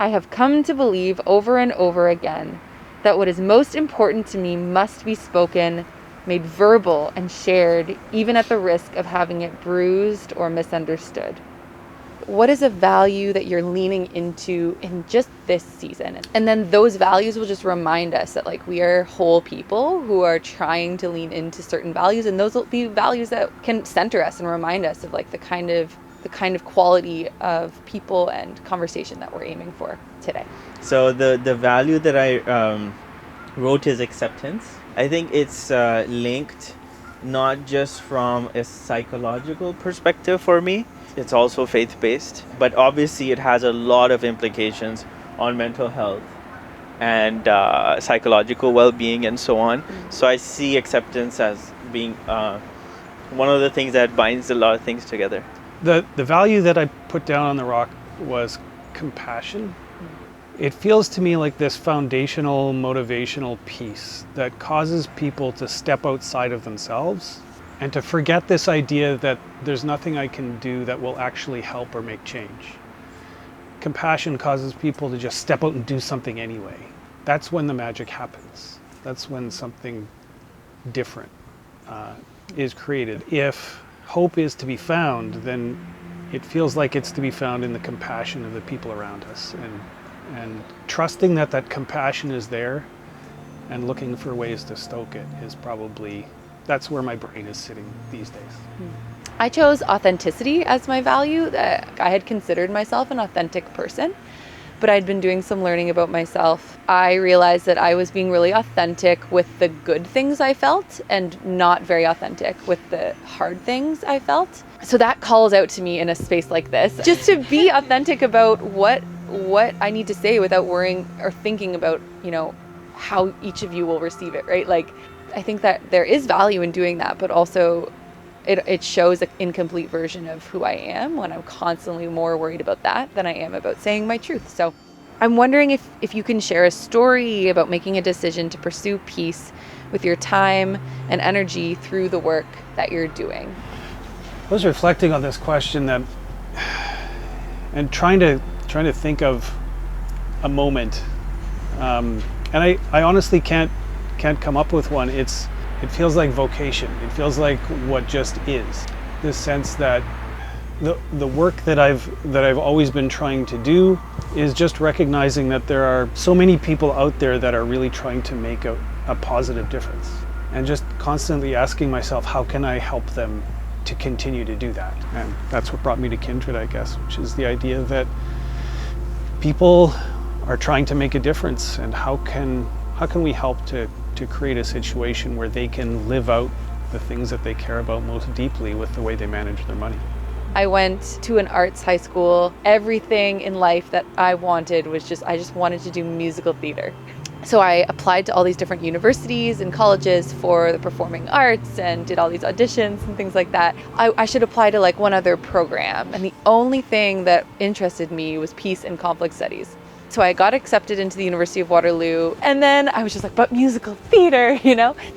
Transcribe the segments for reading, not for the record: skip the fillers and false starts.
I have come to believe over and over again that what is most important to me must be spoken, made verbal, and shared, even at the risk of having it bruised or misunderstood. What is a value that you're leaning into in just this season? And then those values will just remind us that like we are whole people who are trying to lean into certain values, and those will be values that can center us and remind us of like the kind of quality of people and conversation that we're aiming for today. So the value that I wrote is acceptance. I think it's linked not just from a psychological perspective for me, it's also faith-based, but obviously it has a lot of implications on mental health and psychological well-being and so on. So I see acceptance as being one of the things that binds a lot of things together. The value that I put down on the rock was compassion. It feels to me like this foundational, motivational piece that causes people to step outside of themselves and to forget this idea that there's nothing I can do that will actually help or make change. Compassion causes people to just step out and do something anyway. That's when the magic happens. That's when something different is created. If hope is to be found, then it feels like it's to be found in the compassion of the people around us, and trusting that that compassion is there and looking for ways to stoke it is probably, that's where my brain is sitting these days. I chose authenticity as my value. I had considered myself an authentic person, but I'd been doing some learning about myself. I realized that I was being really authentic with the good things I felt and not very authentic with the hard things I felt. So that calls out to me in a space like this, just to be authentic about what I need to say without worrying or thinking about, how each of you will receive it, right? Like, I think that there is value in doing that, but also it shows an incomplete version of who I am when I'm constantly more worried about that than I am about saying my truth. So I'm wondering if you can share a story about making a decision to pursue peace with your time and energy through the work that you're doing. I was reflecting on this question and trying to think of a moment, and I honestly can't come up with one. It feels like vocation. It feels like what just is. This sense that the work that I've always been trying to do is just recognizing that there are so many people out there that are really trying to make a positive difference, and just constantly asking myself, how can I help them to continue to do that? And that's what brought me to Kindred, I guess, which is the idea that people are trying to make a difference, and how can we help to create a situation where they can live out the things that they care about most deeply with the way they manage their money. I went to an arts high school. Everything in life that I wanted was I just wanted to do musical theater. So I applied to all these different universities and colleges for the performing arts and did all these auditions and things like that. I should apply to like one other program, and the only thing that interested me was peace and conflict studies. So I got accepted into the University of Waterloo, and then I was just like, but musical theater,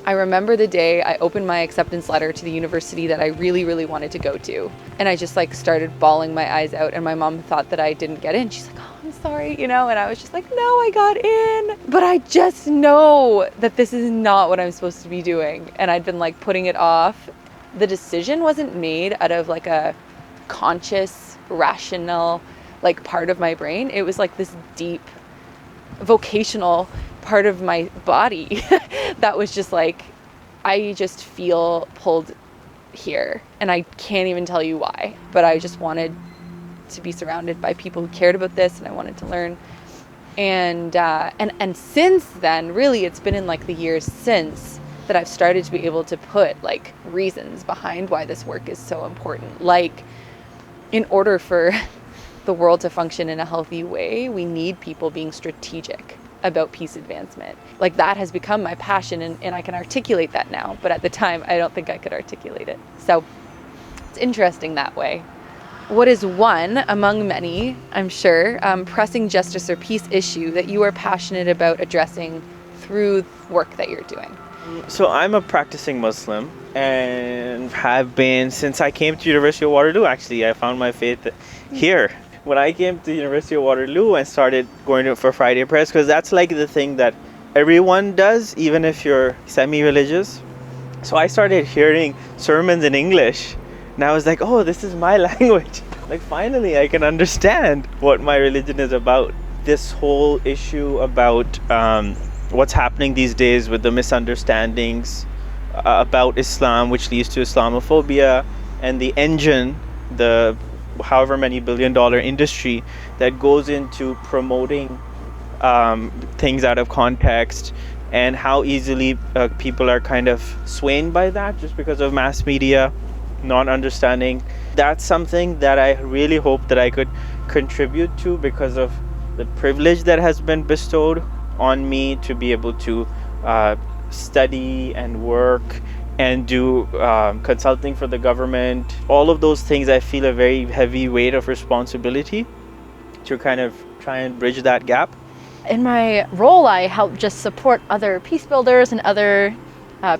I remember the day I opened my acceptance letter to the university that I really, really wanted to go to. And I just like started bawling my eyes out, and my mom thought that I didn't get in. She's like, oh, I'm sorry, and I was just like, no, I got in. But I just know that this is not what I'm supposed to be doing. And I'd been like putting it off. The decision wasn't made out of like a conscious, rational, like part of my brain. It was like this deep vocational part of my body that was just like, I just feel pulled here, and I can't even tell you why, but I just wanted to be surrounded by people who cared about this, and I wanted to learn. And since then, really, it's been in like the years since that I've started to be able to put like reasons behind why this work is so important. Like, in order for the world to function in a healthy way, we need people being strategic about peace advancement. Like, that has become my passion, and I can articulate that now, but at the time I don't think I could articulate it. So it's interesting that way. What is one among many, I'm sure, pressing justice or peace issue that you are passionate about addressing through work that you're doing? So I'm a practicing Muslim and have been since I came to University of Waterloo. Actually, I found my faith here. when I came to the University of Waterloo and started going for Friday prayers, because that's like the thing that everyone does, even if you're semi-religious. So I started hearing sermons in English, and I was like, oh, this is my language. Like, finally, I can understand what my religion is about. This whole issue about what's happening these days with the misunderstandings about Islam, which leads to Islamophobia, and the engine, the however many billion-dollar industry that goes into promoting things out of context, and how easily people are kind of swayed by that just because of mass media, not understanding. That's something that I really hope that I could contribute to because of the privilege that has been bestowed on me to be able to study and work and do consulting for the government. All of those things, I feel a very heavy weight of responsibility to kind of try and bridge that gap. In my role, I help just support other peace builders and other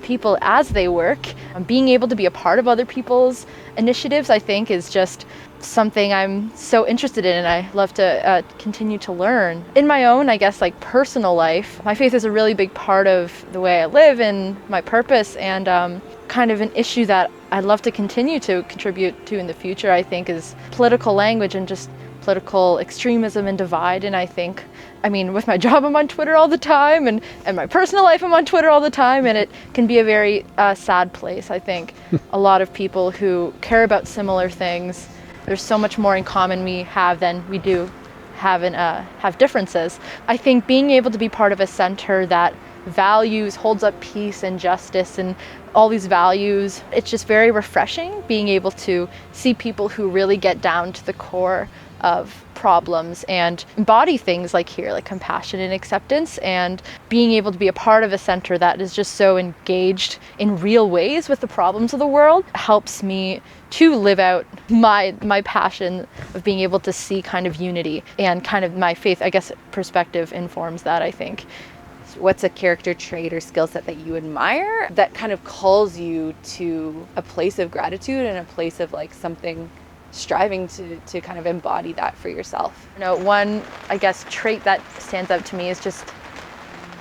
people as they work. Being able to be a part of other people's initiatives, I think, is just something I'm so interested in, and I love to continue to learn. In my own, I guess, like personal life, my faith is a really big part of the way I live and my purpose, and kind of an issue that I'd love to continue to contribute to in the future, I think, is political language and just political extremism and divide. And I think, I mean, with my job, I'm on Twitter all the time, and my personal life, I'm on Twitter all the time, and it can be a very sad place. I think a lot of people who care about similar things, there's so much more in common we have than we do have differences. I think being able to be part of a center that values, holds up peace and justice and all these values, it's just very refreshing being able to see people who really get down to the core of problems and embody things like here, like compassion and acceptance, and being able to be a part of a center that is just so engaged in real ways with the problems of the world helps me to live out my passion of being able to see kind of unity, and kind of my faith, I guess, perspective informs that, I think. What's a character trait or skill set that you admire that kind of calls you to a place of gratitude and a place of like something striving to kind of embody that for yourself? You know, one, I guess, trait that stands out to me is just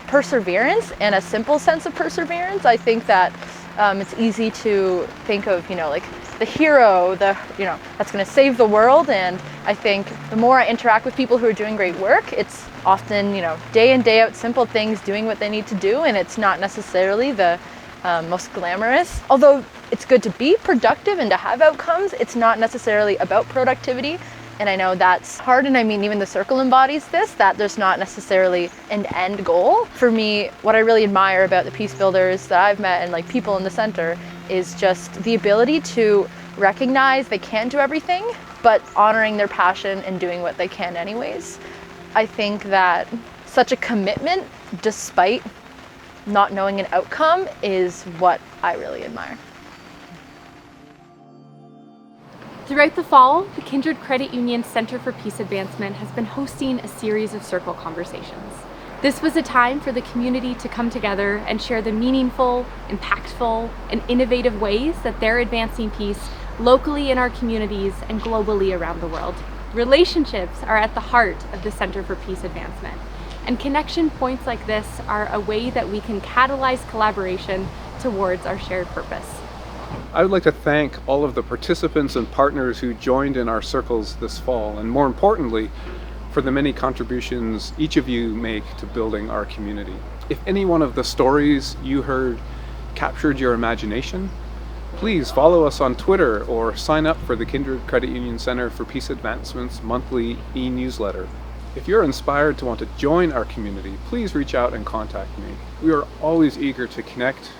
perseverance, and a simple sense of perseverance. I think that it's easy to think of, you know, like the hero, that's going to save the world. And I think the more I interact with people who are doing great work, it's often, you know, day in, day out, simple things, doing what they need to do. And it's not necessarily the most glamorous. Although it's good to be productive and to have outcomes, it's not necessarily about productivity. And I know that's hard, and I mean, even the circle embodies this, that there's not necessarily an end goal. For me, what I really admire about the peace builders that I've met and like people in the center is just the ability to recognize they can't do everything, but honoring their passion and doing what they can anyways. I think that such a commitment, despite not knowing an outcome, is what I really admire. Throughout the fall, the Kindred Credit Union Centre for Peace Advancement has been hosting a series of circle conversations. This was a time for the community to come together and share the meaningful, impactful, and innovative ways that they're advancing peace locally in our communities and globally around the world. Relationships are at the heart of the Centre for Peace Advancement, and connection points like this are a way that we can catalyze collaboration towards our shared purpose. I would like to thank all of the participants and partners who joined in our circles this fall, and more importantly, for the many contributions each of you make to building our community. If any one of the stories you heard captured your imagination, please follow us on Twitter or sign up for the Kindred Credit Union Centre for Peace Advancement's monthly e-newsletter. If you're inspired to want to join our community, please reach out and contact me. We are always eager to connect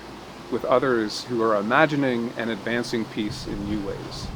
with others who are imagining and advancing peace in new ways.